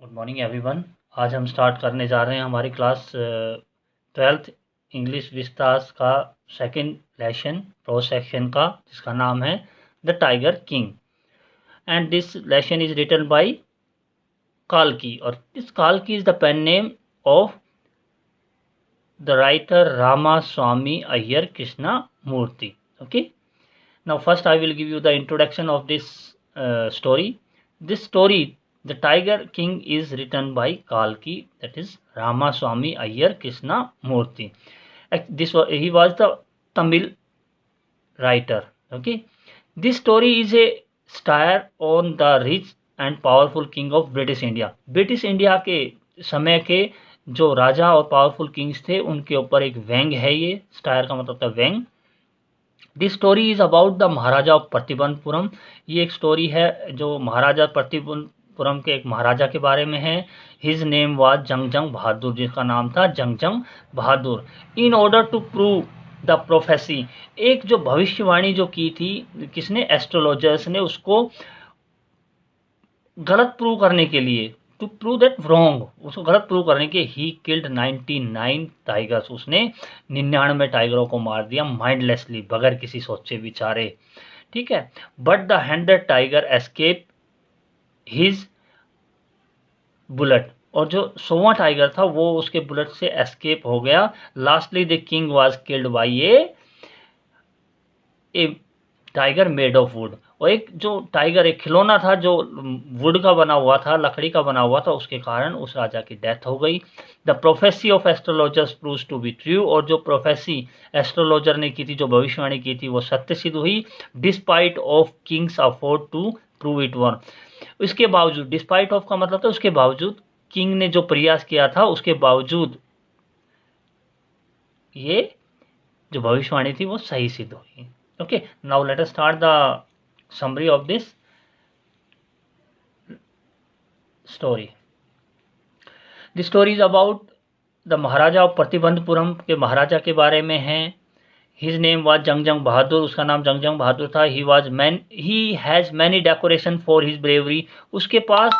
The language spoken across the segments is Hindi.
Good morning everyone. आज हम स्टार्ट करने जा रहे हैं हमारी क्लास 12th इंग्लिश विस्तास का सेकंड लेसन प्रो सेक्शन का, जिसका नाम है the tiger king. And this lesson is written by काल्की, और दिस काल्की is the pen name of the writer Ramaswamy Iyer Krishnamurthy मूर्ति। Okay, now first I will give you the introduction of this story. This story, The Tiger King, is written by Kalki, that is Ramaswamy Iyer Krishna Murthy. He was the Tamil writer. Okay, this story is a satire on the rich and powerful king of British India. British India के समय के जो राजा और पावरफुल किंग्स थे उनके ऊपर एक व्यंग है। ये स्टायर का मतलब था व्यंग। This story is about the Maharaja of Pratibandapuram. ये एक स्टोरी है जो महाराजा प्रतिबंधपुरम के एक महाराजा के बारे में है। His name was Jung Jung Bahadur, जिसका नाम था Jung Jung Bahadur. In order to prove the prophecy, एक जो भविष्यवाणी जो की थी किसने, एस्ट्रोलॉजर्स ने, उसको गलत प्रूव करने के लिए, टू प्रूव दैट रॉन्ग, उसको गलत प्रूव करने के, ही किल्ड 99 टाइगर्स, उसने 99 टाइगरों को मार दिया माइंडलेसली, बगैर किसी सोचे विचारे। ठीक है, but the 100 tiger escape his bullet, और जो 100वां टाइगर था वो उसके बुलेट से एस्केप हो गया। Lastly the king was killed by a tiger made of would, और एक जो टाइगर, एक खिलौना था जो वुड का बना हुआ था, लकड़ी का बना हुआ था, उसके कारण उस राजा की डेथ हो गई। The prophecy of astrologers proves to be true, और जो प्रोफेसी एस्ट्रोलॉजर ने की थी, जो भविष्यवाणी की थी, वो सत्य सिद्ध हुई। Despite of kings afford to prove it one, इसके बावजूद, डिस्पाइट ऑफ का मतलब था उसके बावजूद, किंग ने जो प्रयास किया था उसके बावजूद ये जो भविष्यवाणी थी वो सही सिद्ध हुई। Okay, now let us start the summary of this story. The story is about the Maharaja of Pratibandapuram के महाराजा के बारे में है। His name was जंगजंग बहादुर, उसका नाम जंगजंग बहादुर था। He has many decoration for his bravery, उसके पास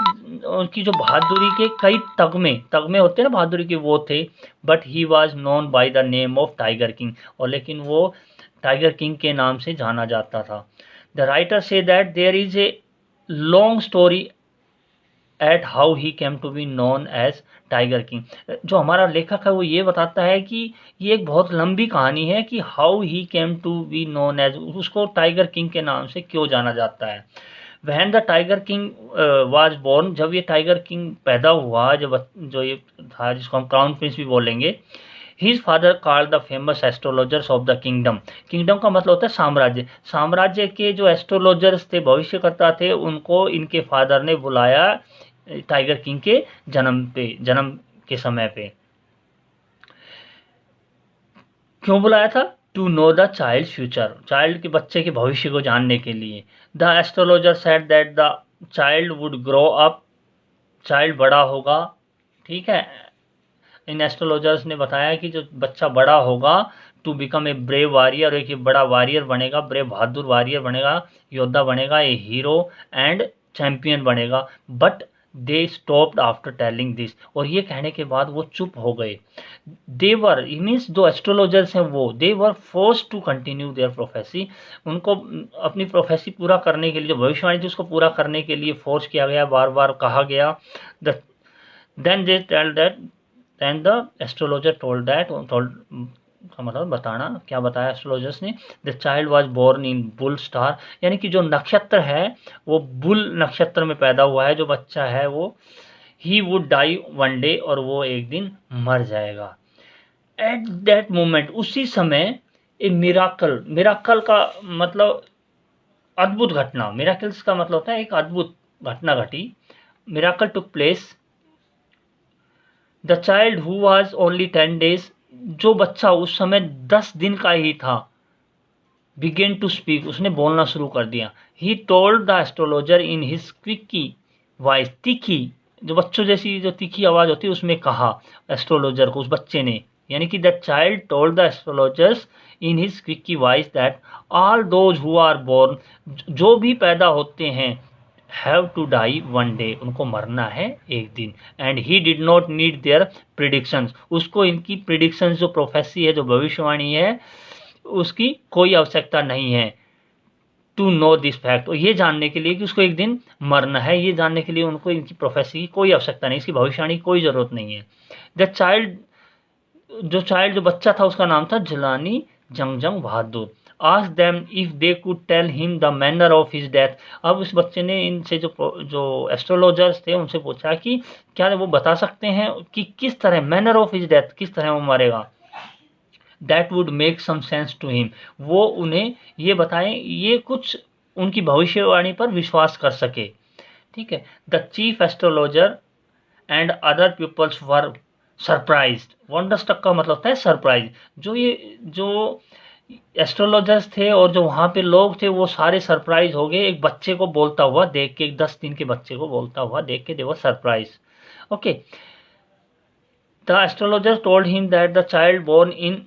उनकी जो बहादुरी के कई तगमे होते हैं ना बहादुरी के, वो थे। But he was known by the name of Tiger King, और लेकिन वो टाइगर किंग के नाम से जाना जाता था। The writer say that there is a long story at how he came to be known as tiger king. जो हमारा लेखक है वो ये बताता है कि ये एक बहुत लंबी कहानी है कि how he came to be known as, उसको टाइगर किंग के नाम से क्यों जाना जाता है। When the tiger king was born, जब ये टाइगर किंग पैदा हुआ, जब जो ये था जिसको हम क्राउन प्रिंस भी बोलेंगे, his father called the famous astrologers of the kingdom. Kingdom का मतलब होता है साम्राज्य। साम्राज्य के जो एस्ट्रोलॉजर्स थे, भविष्यकर्ता थे, उनको इनके फादर ने बुलाया टाइगर किंग के जन्म के समय पे। क्यों बुलाया था? To know the child future, child के बच्चे के भविष्य को जानने के लिए। The astrologer said that the child would grow up, child बड़ा होगा। ठीक है, इन एस्ट्रोलॉजर्स ने बताया कि जो बच्चा बड़ा होगा, to become a brave warrior, एक बड़ा वॉरियर बनेगा, ब्रेव बहादुर वॉरियर बनेगा, योद्धा बनेगा, ए हीरो एंड चैंपियन बनेगा। But they stopped after telling this, और ये कहने के बाद वो चुप हो गए। देवर मीन्स जो एस्ट्रोलॉजर्स हैं वो, they were force to continue their prophecy, उनको अपनी प्रोफेसी पूरा करने के लिए, जो भविष्यवाणी थी उसको पूरा करने के लिए फोर्स किया गया, बार बार कहा गया। Then they tell that, then the astrologer told that, का मतलब बताना, क्या बताया एस्ट्रोलॉजर्स ने, the child was born in bull star, यानी कि जो नक्षत्र है वो बुल नक्षत्र में पैदा हुआ है जो बच्चा है वो। He would die one day, और वो एक दिन मर जाएगा। एट दैट मोमेंट, उसी समय, ए मिराकल, मिराकल का मतलब अद्भुत घटना, मिराकल्स का मतलब होता है एक अद्भुत घटना घटी। Miracle took place. The child who was only 10 days, जो बच्चा उस समय 10 दिन का ही था, बिगेन टू स्पीक, उसने बोलना शुरू कर दिया। He told the astrologer in his quickie voice, तीखी, जो बच्चों जैसी जो तीखी आवाज होती है उसमें कहा एस्ट्रोलॉजर को, उस बच्चे ने, यानी कि the child told the astrologers in his quickie voice that all those who are born, जो भी पैदा होते हैं have to die one day, उनको मरना है एक दिन। And he did not need their predictions, उसको इनकी प्रिडिक्शंस जो प्रोफेसी है, जो भविष्यवाणी है, उसकी कोई आवश्यकता नहीं है। टू नो दिस फैक्ट, और ये जानने के लिए कि उसको एक दिन मरना है, ये जानने के लिए उनको इनकी प्रोफेसी की कोई आवश्यकता नहीं, इसकी भविष्यवाणी की कोई जरूरत नहीं है। द चाइल्ड, जो बच्चा था उसका नाम था Jilani Jung Jung Bahadur. Ask them if they could tell him the manner of his death. अब उस बच्चे ने इनसे जो एस्ट्रोलॉजर्स थे उनसे पूछा कि क्या वो बता सकते हैं कि किस तरह, मैनर ऑफ हिज डेथ, किस तरह वो मरेगा। That would make some sense to him, वो उन्हें ये बताएं, ये कुछ उनकी भविष्यवाणी पर विश्वास कर सके। ठीक है। The chief astrologer and other peoples were surprised. Wonderstruck का मतलब होता है सरप्राइज। जो एस्ट्रोलॉजर्स थे और जो वहां पे लोग थे वो सारे सरप्राइज हो गए एक बच्चे को बोलता हुआ देख के, 10 दिन के बच्चे को बोलता हुआ देख के, they were surprise. Okay. The astrologer told him that the child born in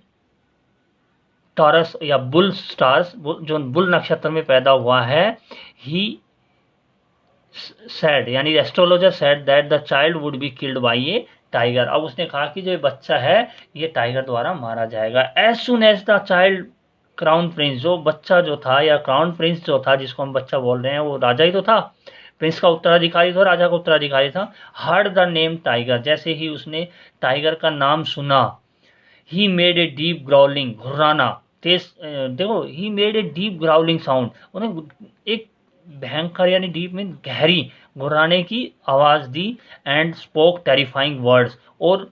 Taurus या बुल स्टार्स, जो बुल नक्षत्र में पैदा हुआ है, ही सेड, यानी astrologer said that the child would be killed by a tiger. अब उसने कहा कि जो ये बच्चा है ये टाइगर द्वारा मारा जाएगा। As soon as the child crown prince, जो बच्चा जो था या क्राउन प्रिंस जो था जिसको हम बच्चा बोल रहे हैं, वो राजा ही तो था, प्रिंस का उत्तराधिकारी था, राजा का उत्तराधिकारी था। हर्ड द नेम टाइगर, जैसे ही उसने टाइगर का नाम सुना, he made a deep growling, घुर्राना तेज, देखो, he made a deep growling sound, उन्हें एक भयंकर यानी डीप में गहरी घुर्राने की आवाज दी। एंड स्पोक टेरिफाइंग वर्ड्स, और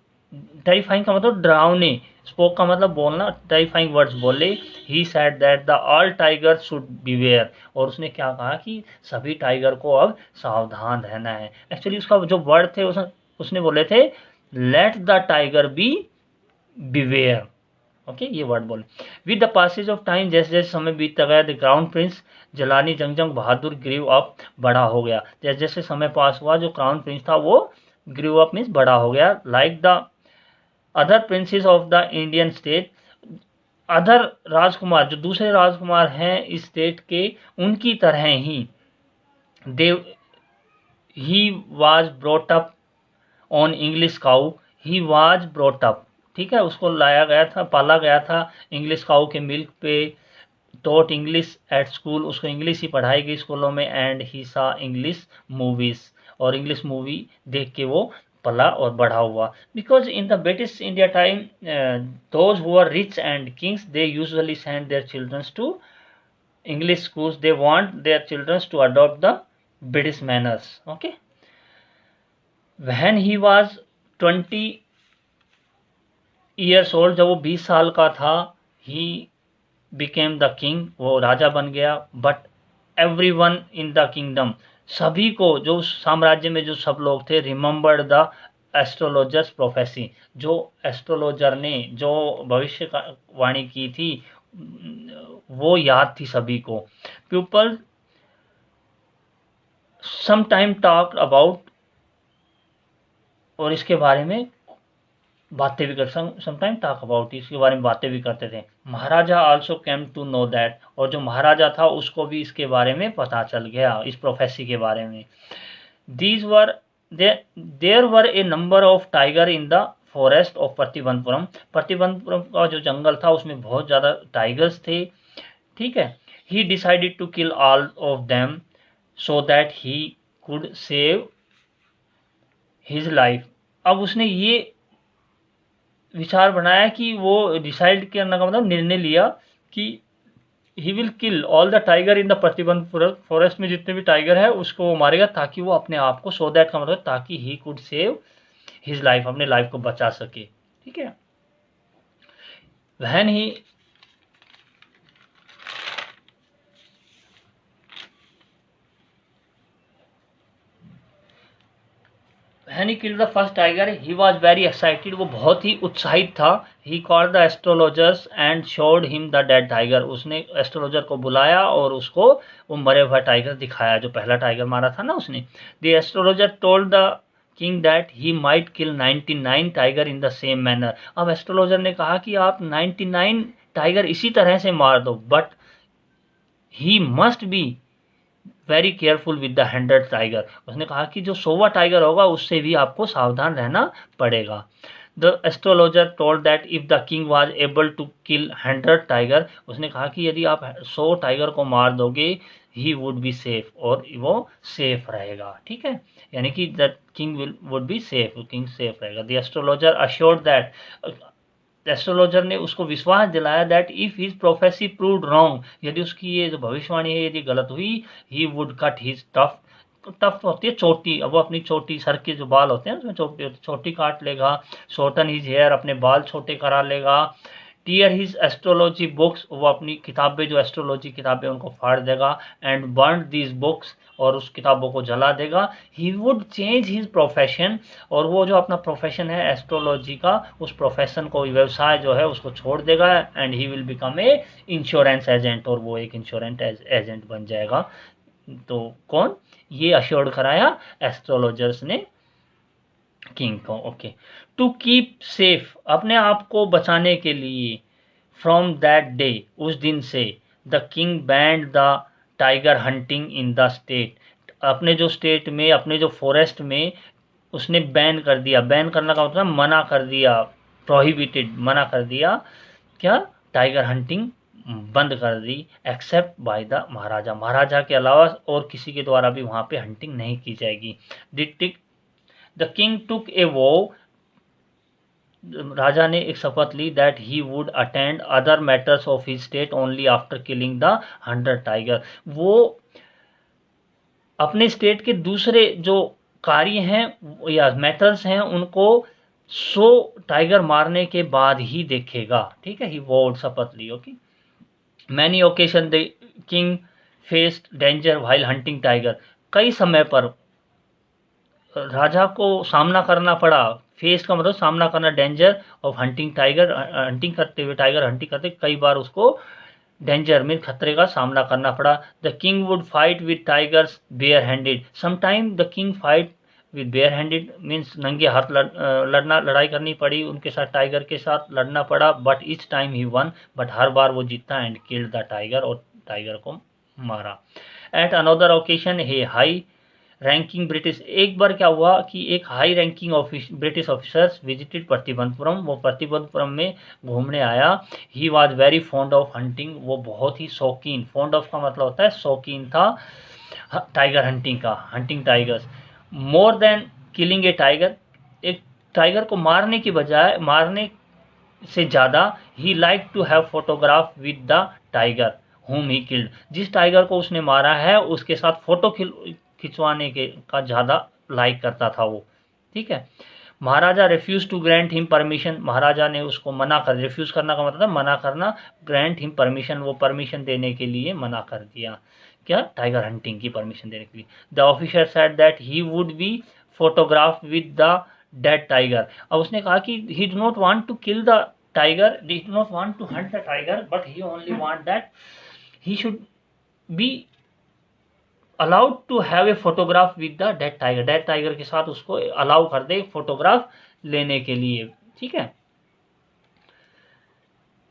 टेरिफाइंग का मतलब डरावने, स्पोक का मतलब बोलना, टेरिफाइंग वर्ड्स बोले। He said that the all tiger should beware, और उसने क्या कहा कि सभी टाइगर को अब सावधान रहना है। एक्चुअली उसका जो वर्ड थे उसने बोले थे let the tiger be beware. Okay, ये वर्ड बोले। With the passage of time, जैसे जैसे समय बीतता गया, the crown prince Jalani Jung Jung Bahadur grew up, बड़ा हो गया। जैसे जैसे समय पास हुआ, जो क्राउन प्रिंस था वो ग्रीव अप मीन्स बड़ा हो गया। Like the other princes of the Indian state, other राजकुमार, जो दूसरे राजकुमार हैं इस स्टेट के, उनकी तरह ही they he was brought up on English cow, he was brought up, ठीक है, उसको लाया गया था, पाला गया था इंग्लिश काउ के मिल्क पे। टॉट इंग्लिश एट स्कूल, उसको इंग्लिश ही पढ़ाई गई स्कूलों में। And he saw English movies, और इंग्लिश मूवी देख के वो पला और बड़ा हुआ। Because in the British India time, those who are rich and kings, they usually send their childrens to English schools, they want their children to adopt the British manners. Okay. When he was 20 years old, जब वो 20 साल का था, he became the king, वो राजा बन गया। But everyone in the kingdom, सभी को, जो साम्राज्य में जो सब लोग थे, remembered the एस्ट्रोलॉजर्स प्रोफेसी, जो एस्ट्रोलॉजर ने जो भविष्यवाणी की थी वो याद थी सभी को। People some time talk about, और इसके बारे में बातें भी कर, समटाइम टॉक अबाउट, इसके बारे में बातें भी करते थे। Maharaja also came to know that, और जो महाराजा था उसको भी इसके बारे में पता चल गया, इस प्रोफेसी के बारे में। These were there were a number of tiger in the forest of Pratibandhapuram, Pratibandhapuram का जो जंगल था उसमें बहुत ज़्यादा टाइगर्स थे। ठीक है। He decided to kill all of them so that he could save his life. अब उसने ये विचार बनाया कि वो डिसाइड करने का मतलब निर्णय लिया कि he will kill all the tiger in the प्रतिबंध फॉरेस्ट में जितने भी टाइगर है उसको वो मारेगा, ताकि वो अपने आप को, सो दैट का मतलब ताकि ही कुड सेव हिज लाइफ, अपने लाइफ को बचा सके। ठीक है। When he When he killed the first tiger, he was very excited. वो बहुत ही उत्साहित था। He called the astrologers and showed him the dead tiger. उसने एस्ट्रोलॉजर को बुलाया और उसको वो मरे हुआ टाइगर दिखाया, जो पहला टाइगर मारा था ना उसने। The astrologer told the king that he might kill 99 tiger in the same manner. अब एस्ट्रोलॉजर ने कहा कि आप 99 टाइगर इसी तरह से मार दो, but he must be very careful with the 100 tiger. उसने कहा कि जो 100वां टाइगर होगा उससे भी आपको सावधान रहना पड़ेगा। The astrologer told that if the king was able to kill 100 tiger, उसने कहा कि यदि आप 100 टाइगर को मार दोगे ही वुड बी सेफ, और वो सेफ रहेगा। ठीक है, यानी कि the king would be safe, king safe रहेगा। The astrologer assured that, astrologer ने उसको विश्वास दिलाया that if his prophecy proved wrong, यदि उसकी ये जो भविष्यवाणी है यदि गलत हुई, he would cut his tuft, tuft होती है चोटी, अब वो अपनी चोटी, सर के जो बाल होते हैं उसमें चोटी होती है, चोटी काट लेगा। शॉर्टन हिज हेयर, अपने बाल छोटे करा लेगा। टीयर हिज एस्ट्रोलॉजी बुक्स, वो अपनी किताबें, जो एस्ट्रोलॉजी किताबें उनको फाड़ देगा। एंड बर्न दीज बुक्स, और उस किताबों को जला देगा। He would change his profession, और वो जो अपना प्रोफेशन है एस्ट्रोलॉजी का, उस प्रोफेशन को, व्यवसाय जो है उसको छोड़ देगा। And he will become a insurance agent, और वो एक इंश्योरेंस एजेंट बन जाएगा। तो कौन, ये अश्योर्ड कराया एस्ट्रोलॉजर्स ने किंग को। ओके, टू कीप सेफ, अपने आप को बचाने के लिए, फ्रॉम दैट डे, उस दिन से, the king band the tiger hunting in the state, अपने जो स्टेट में, अपने जो फॉरेस्ट में उसने बैन कर दिया। बैन करना का मतलब मना कर दिया, प्रोहिबिटेड, मना कर दिया क्या, टाइगर हंटिंग बंद कर दी। एक्सेप्ट बाय द महाराजा, महाराजा के अलावा और किसी के द्वारा भी वहां पे हंटिंग नहीं की जाएगी। द किंग टुक ए वो, राजा ने एक शपथ ली that he would attend other matters of his state only after killing the 100 tiger. वो अपने स्टेट के दूसरे जो कार्य हैं या मैटर्स हैं उनको 100 टाइगर मारने के बाद ही देखेगा। ठीक है, ही वोड, शपथ ली। Okay, many occasion the king faced danger while hunting tiger, कई समय पर राजा को सामना करना पड़ा। फेस का मतलब सामना करना, danger of hunting tiger, hunting करते हुए, टाइगर हंटिंग करते कई बार उसको डेंजर में, खतरे का सामना करना पड़ा। The king would fight with tigers bare handed, sometime the king fight with bare handed means नंगे हाथ लड़ना, लड़ाई करनी पड़ी उनके साथ, टाइगर के साथ लड़ना पड़ा। But each time he won, but हर बार वो जीता एंड किल्ड द टाइगर, और टाइगर को मारा। At another occasion a high ranking British, एक बार क्या हुआ कि एक high ranking British officers visited Pratibandapuram, वो प्रतिबंधपुरम में घूमने आया। He was very fond of hunting, वो बहुत ही शौकीन, फॉन्ड ऑफ का मतलब होता है शौकीन था टाइगर हंटिंग का, hunting tigers. More than killing a tiger, एक टाइगर को मारने की बजाय, मारने से ज़्यादा, he like to have photograph with the tiger whom he killed, जिस टाइगर को उसने मारा है उसके साथ फोटो खिंचवाने के का ज़्यादा लाइक करता था वो। ठीक है, Maharaja refuse to grant him permission, Maharaja ने उसको मना कर, रिफ्यूज करना का मतलब मना करना, ग्रांट हिम परमिशन, वो परमिशन देने के लिए मना कर दिया, क्या, टाइगर हंटिंग की परमिशन देने के लिए। The officer said that he would be photograph with the dead tiger, अब उसने कहा कि he do not want to kill the tiger, he do not want to hunt the tiger, but he only want that he should be allowed to have a photograph with the dead tiger, dead tiger के साथ उसको अलाउ कर दे फोटोग्राफ लेने के लिए। ठीक है,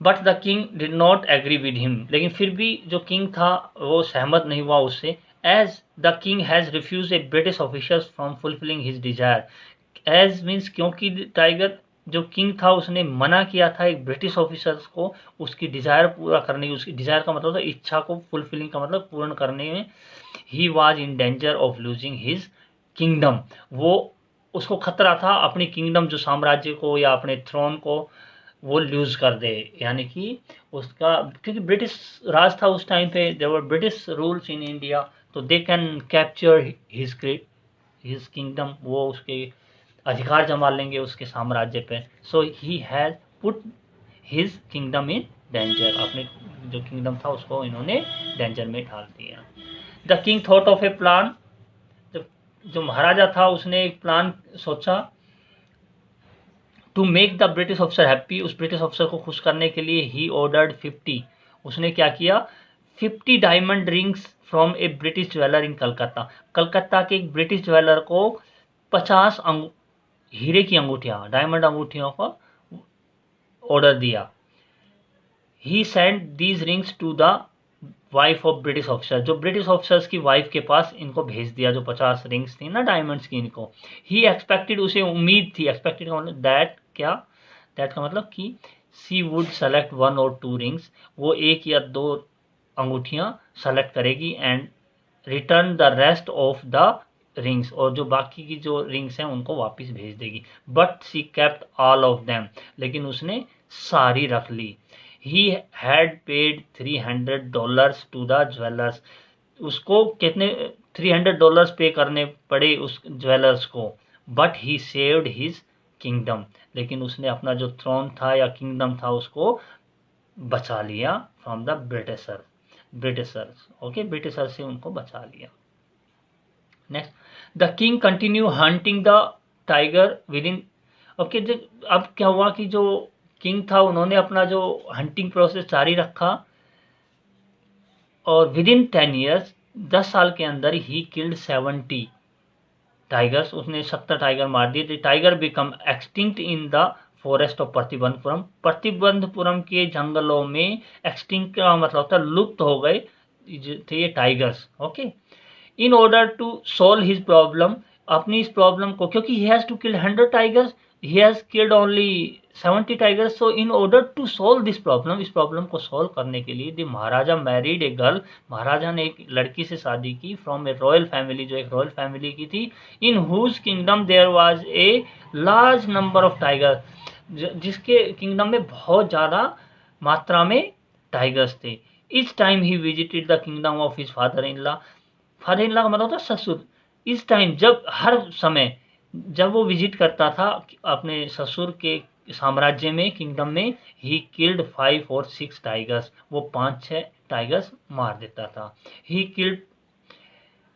but the king did not agree with him, लेकिन फिर भी जो किंग था वो सहमत नहीं हुआ उससे। As the king has refuse a British officers from fulfilling his desire, as means क्योंकि टाइगर जो किंग था उसने मना किया था एक ब्रिटिश ऑफिसर्स को उसकी डिजायर पूरा करने की, उसकी डिजायर का मतलब था इच्छा को, फुलफिलिंग का मतलब पूर्ण करने में। He was in danger of losing his kingdom, वो उसको खतरा था अपनी किंगडम, जो साम्राज्य को या अपने थ्रोन को वो लूज कर दे, यानी कि उसका, क्योंकि ब्रिटिश राज था उस टाइम पे, there were British rules in India, तो they can capture his kingdom, वो उसके अधिकार जमा लेंगे उसके साम्राज्य पे। So he has put his kingdom in danger, अपने जो किंगडम था उसको इन्होंने डेंजर में डाल दिया। The king thought of a plan, जो महाराजा था उसने एक प्लान सोचा, to make the British officer happy, उस ब्रिटिश ऑफिसर को खुश करने के लिए ही ऑर्डर्ड 50, उसने क्या किया, 50 diamond rings from a British jeweller in Calcutta, Calcutta के एक ब्रिटिश ज्वेलर को 50 हीरे की अंगूठियां, डायमंड अंगूठियों का ऑर्डर दिया। He send these rings to the wife of British officer, जो ब्रिटिश ऑफिसर्स की वाइफ के पास इनको भेज दिया, जो 50 रिंग्स थी ना डायमंड्स की इनको। ही एक्सपेक्टेड, उसे उम्मीद थी, एक्सपेक्टेड का मतलब दैट, क्या दैट का मतलब कि सी वुड सेलेक्ट 1 और 2 रिंग्स, वो 1 या 2 अंगूठियां सेलेक्ट करेगी and return the rest of the rings, और जो बाकी की जो रिंग्स हैं उनको वापस भेज देगी। But she kept all of them, लेकिन उसने सारी रख ली। He had paid $300 to the jewellers, उसको कितने $300 पे करने पड़े उस ज्वेलर्स को। But he saved his kingdom, लेकिन उसने अपना जो थ्रोन था या किंगडम था उसको बचा लिया from the Britishers. Okay, britisher से उनको बचा लिया। Next, the king continue hunting the tiger with in. Okay, अब क्या हुआ कि जो किंग था उन्होंने अपना जो हंटिंग प्रोसेस जारी रखा, और विद इन 10 ईयर्स, 10 साल के अंदर ही किल्ड 70 टाइगर्स, उसने 70 टाइगर मार दिए। The tiger become extinct in the forest of Pratibandhapuram, Pratibandapuram के जंगलों में एक्सटिंक्ट का मतलब होता है लुप्त हो गए थे ये tigers. Okay, in order to solve his problem, अपनी इस प्रॉब्लम को, क्योंकि he has to kill 100 tigers, he has killed only 70 tigers, so in order to solve this problem, इस प्रॉब्लम को सोल्व करने के लिए the Maharaja married a girl, Maharaja ने एक लड़की से शादी की फ्रॉम ए रॉयल फैमिली, जो एक रॉयल फैमिली की थी, in whose kingdom there was a large number of tiger, जिसके किंगडम में बहुत ज़्यादा मात्रा में टाइगर्स थे। Each time he visited the kingdom of his father in law, father in law का मतलब होता है ससुर। इस टाइम, जब हर समय जब वो विजिट करता था अपने ससुर के साम्राज्य में, किंगडम में, ही किल्ड 5 और 6 टाइगर्स, वो 5-6 टाइगर्स मार देता था। He killed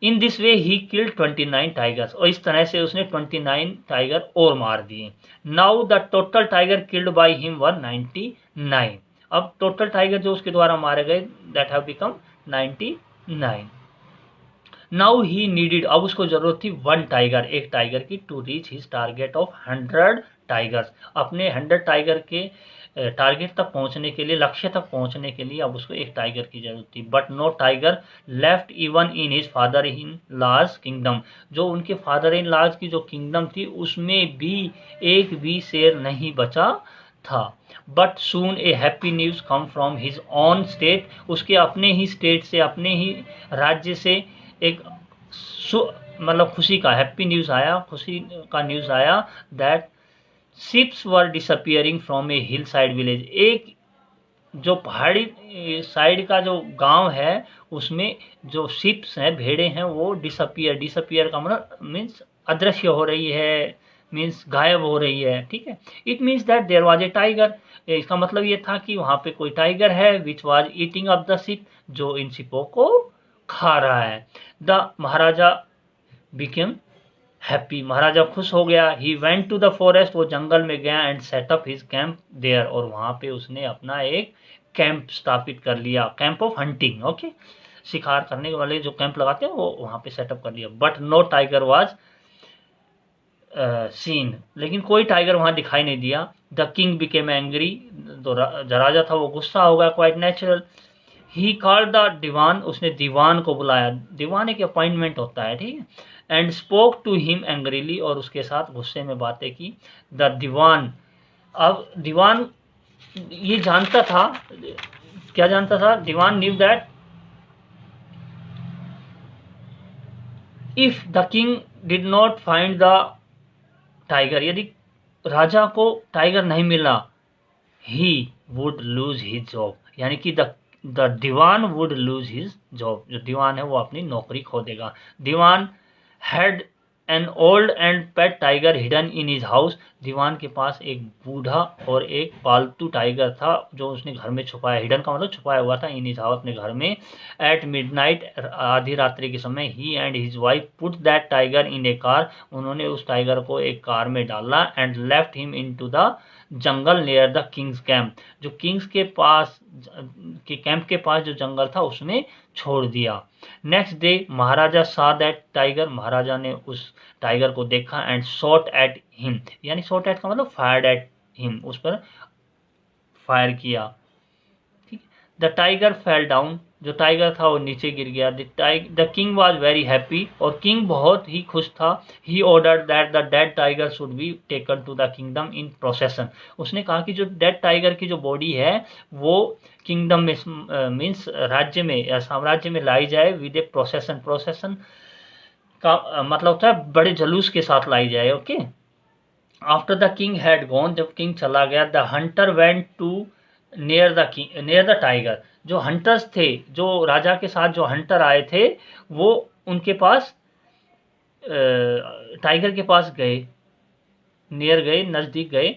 in this way he killed 29 tigers, और इस तरह से उसने 29 टाइगर और मार दिए। Now the total tiger killed by him were 99, अब टोटल टाइगर जो उसके द्वारा मारे गए that have become 99। Now he needed, अब उसको जरूरत थी 1 टाइगर, एक टाइगर की, to reach his target of 100 tigers, अपने 100 टाइगर के टारगेट तक पहुंचने के लिए, लक्ष्य तक पहुंचने के लिए अब उसको एक टाइगर की जरूरत थी। But no tiger left even in his father in law's kingdom, जो उनके फादर इन लॉज की जो किंगडम थी उसमें भी एक भी शेर नहीं बचा था। But soon A happy news come from his on state, उसके अपने ही स्टेट से, अपने ही राज्य से एक मतलब खुशी का हैप्पी न्यूज आया, खुशी का न्यूज आया that ships were disappearing from A hill side village, एक जो पहाड़ी साइड का जो गांव है उसमें जो शिप्स हैं, भेड़े हैं, वो डिसअपियर का मतलब मीन्स अदृश्य हो रही है, मीन्स गायब हो रही है। ठीक है, it means that there was a tiger, इसका मतलब ये था कि वहां पे कोई टाइगर है, which was eating up the ship, जो इन शिपों को खा रहा है। The maharaja became happy, maharaja खुश हो गया। He went to the forest, वो जंगल में गया and set up his camp there, और वहां पे उसने अपना एक कैंप स्थापित कर लिया, कैंप ऑफ हंटिंग। ओके, शिकार करने वाले जो कैंप लगाते हैं वो वहां पे सेटअप कर लिया। But no tiger was seen, लेकिन कोई टाइगर वहां दिखाई नहीं दिया। द किंग बिकेम एंग्री, तो राजा था वो गुस्सा हो गया, quite natural. He called the Dewan, उसने दीवान को बुलाया, दीवान एक अपॉइंटमेंट होता है, ठीक है। And spoke to him angrily, और उसके साथ गुस्से में बातें की। द दीवान, अब दीवान ये जानता था, क्या जानता था, Dewan knew that if the king did not find the tiger, यदि राजा को टाइगर नहीं मिला, he would lose his job, यानी कि the Dewan would lose his job, जो दीवान है वो अपनी नौकरी खो देगा। Dewan had an old and pet tiger hidden in his house, Dewan के पास एक बूढ़ा और एक पालतू टाइगर था जो उसने घर में छुपाया, हिडन का मतलब छुपाया हुआ था, इन हिज हाउस, अपने घर में। एट मिडनाइट, आधी रात्रि के समय, he and his wife put that tiger in a car, उन्होंने उस टाइगर को एक कार में डाला and left him into the jungle near the king's camp, जो किंग्स के पास के कैंप के पास जो जंगल था उसमें छोड़ दिया। नेक्स्ट डे महाराजा सा दैट टाइगर, महाराजा ने उस टाइगर को देखा एंड शॉट एट हिम, यानी शॉट एट का मतलब फायर्ड एट हिम, उस पर फायर किया। ठीक, द टाइगर फेल डाउन, जो टाइगर था वो नीचे गिर गया। The king was very happy, और किंग बहुत ही खुश था। He order that the dead tiger should be taken to the kingdom in procession. उसने कहा कि जो डेड टाइगर की जो बॉडी है वो किंगडम में मीन्स राज्य में या साम्राज्य में लाई जाए विद ए प्रोसेसन। प्रोसेसन का मतलब होता है बड़े जलूस के साथ लाई जाए। Okay. After the king had gone, जब किंग चला गया, the hunter went to near the tiger. जो हंटर्स थे, जो राजा के साथ जो हंटर आए थे, वो उनके पास टाइगर के पास गए, नियर गए, नजदीक गए।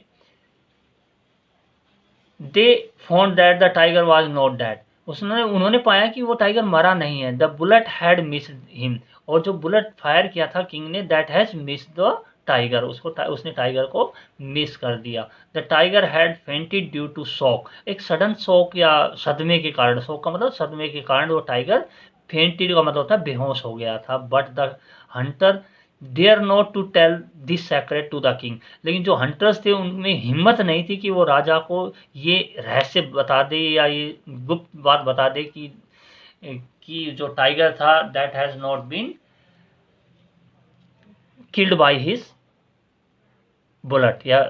They found that the tiger was not dead. उन्होंने पाया कि वो टाइगर मरा नहीं है। The bullet had miss him, और जो बुलेट फायर किया था किंग ने, that has miss the tiger, उसने टाइगर को मिस कर दिया। The tiger had fainted due to shock, एक सडन शॉक या सदमे के कारण, शॉक का मतलब सदमे के कारण वो टाइगर फेंटेड का मतलब होता है बेहोश हो गया था। But the hunter dare not to tell this secret to the king, लेकिन जो हंटर्स थे उनमें हिम्मत नहीं थी कि वो राजा को ये रहस्य बता दे या ये गुप्त बात बता दे कि जो टाइगर था that has not been killed by his bullet, या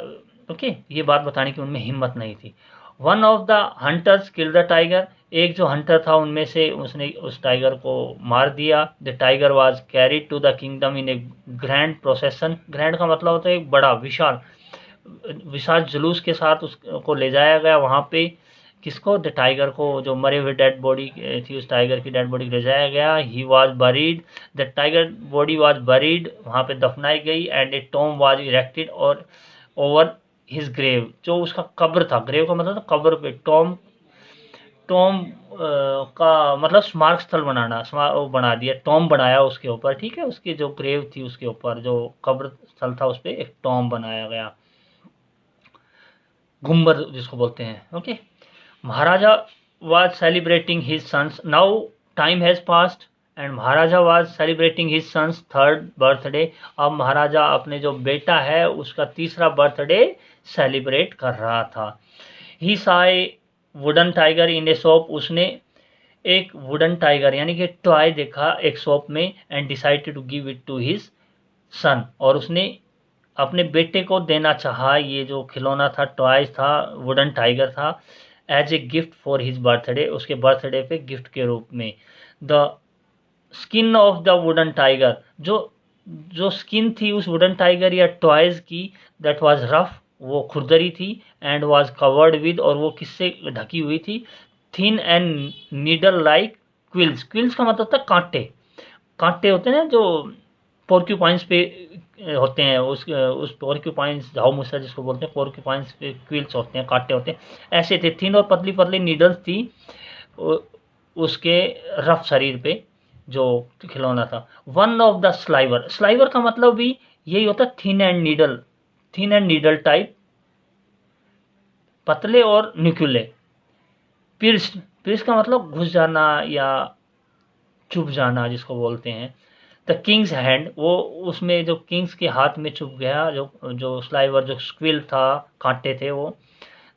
ओके, ये बात बताने की उनमें हिम्मत नहीं थी। One of the hunters killed the tiger, एक जो हंटर था उनमें से उसने उस टाइगर को मार दिया। The tiger was carried to the kingdom in a grand procession. Grand का मतलब होता है एक बड़ा विशाल विशाल जुलूस के साथ उसको ले जाया गया वहाँ पे। किसको? द टाइगर को, जो मरे हुए डेड बॉडी थी उस टाइगर की डेड बॉडी ले जाया गया। He was buried, the tiger body was buried, वहाँ पे दफनाई गई। And A Tom was erected और ओवर हिज ग्रेव, जो उसका कब्र था, ग्रेव का मतलब था कब्र पे, टॉम टॉम का मतलब स्मारक स्थल बनाना, वो बना दिया, टॉम बनाया उसके ऊपर, ठीक है, उसकी जो ग्रेव थी उसके ऊपर जो कब्र स्थल था उस पर एक टॉम बनाया गया, गुम्बद जिसको बोलते हैं। Okay. Maharaja was celebrating his sons, now time has passed and maharaja was celebrating his son's third birthday. अब महाराजा अपने जो बेटा है उसका तीसरा बर्थडे सेलिब्रेट कर रहा था। ही saw a wooden tiger in A shop, उसने एक वुडन टाइगर यानी कि टॉय देखा एक शॉप में। And decided to give it to his son, और उसने अपने बेटे को देना चाहा ये जो खिलौना था, टॉयज था, वुडन टाइगर था, as a gift for his birthday, उसके बर्थडे पे गिफ्ट के रूप में। The skin of the wooden tiger, जो जो स्किन थी उस वुडन टाइगर या टॉयज की, दैट वाज रफ, वो खुरदरी थी। एंड वाज कवर्ड विद, और वो किससे ढकी हुई थी? Thin and needle like quills. Quills का मतलब था कांटे, कांटे होते हैं ना जो पोर्क्यूपाइंस पे होते हैं, उस पोर्क्यूपाइंस, झाऊ मूसा जिसको बोलते हैं, पोर्क्यूपाइंस पे क्विल्स होते हैं, कांटे होते हैं, ऐसे थे। थिन और पतली पतली नीडल्स थी उसके रफ शरीर पे जो खिलौना था। One of the sliver, sliver का मतलब भी यही होता है, thin and needle, thin and needle type, पतले और न्यूक्यूले। पिर्स, पिर्स का मतलब घुस जाना या चुभ जाना जिसको बोलते हैं। द किंग्स हैंड, वो उसमें जो किंग्स के हाथ में चुभ गया, जो जो स्लाइवर जो स्क्विल था, कांटे थे वो।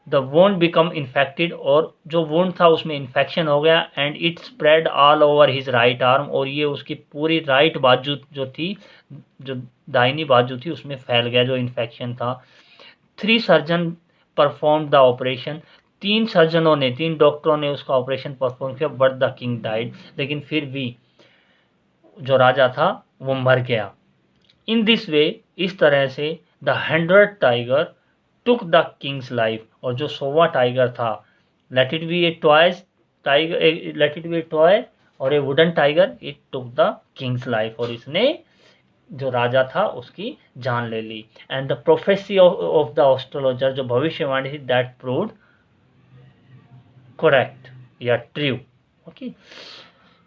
द वोंड बिकम इन्फेक्टेड, और जो वोंड था उसमें इन्फेक्शन हो गया। And it spread all over his right arm, और ये उसकी पूरी राइट बाजू जो थी, जो दाहिनी बाजू थी उसमें फैल गया जो इन्फेक्शन था। 3 सर्जन परफॉर्म द ऑपरेशन, 3 सर्जनों ने, 3 डॉक्टरों ने उसका ऑपरेशन परफॉर्म किया। बट द किंग डाइड, लेकिन फिर भी जो राजा था वो मर गया। इन दिस वे, इस तरह से, the 100 tiger took the king's life, और जो 100वां टाइगर था, let it be a toys tiger, let it be a toy और a wooden tiger, it took the king's life, और इसने जो राजा था उसकी जान ले ली। And the prophecy of the astrologer, जो भविष्यवाणी थी, दैट प्रूव्ड करेक्ट या true. Okay,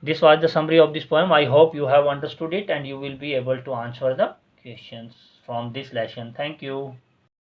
this was the summary of this poem. I hope you have understood it and you will be able to answer the questions from this lesson. Thank you.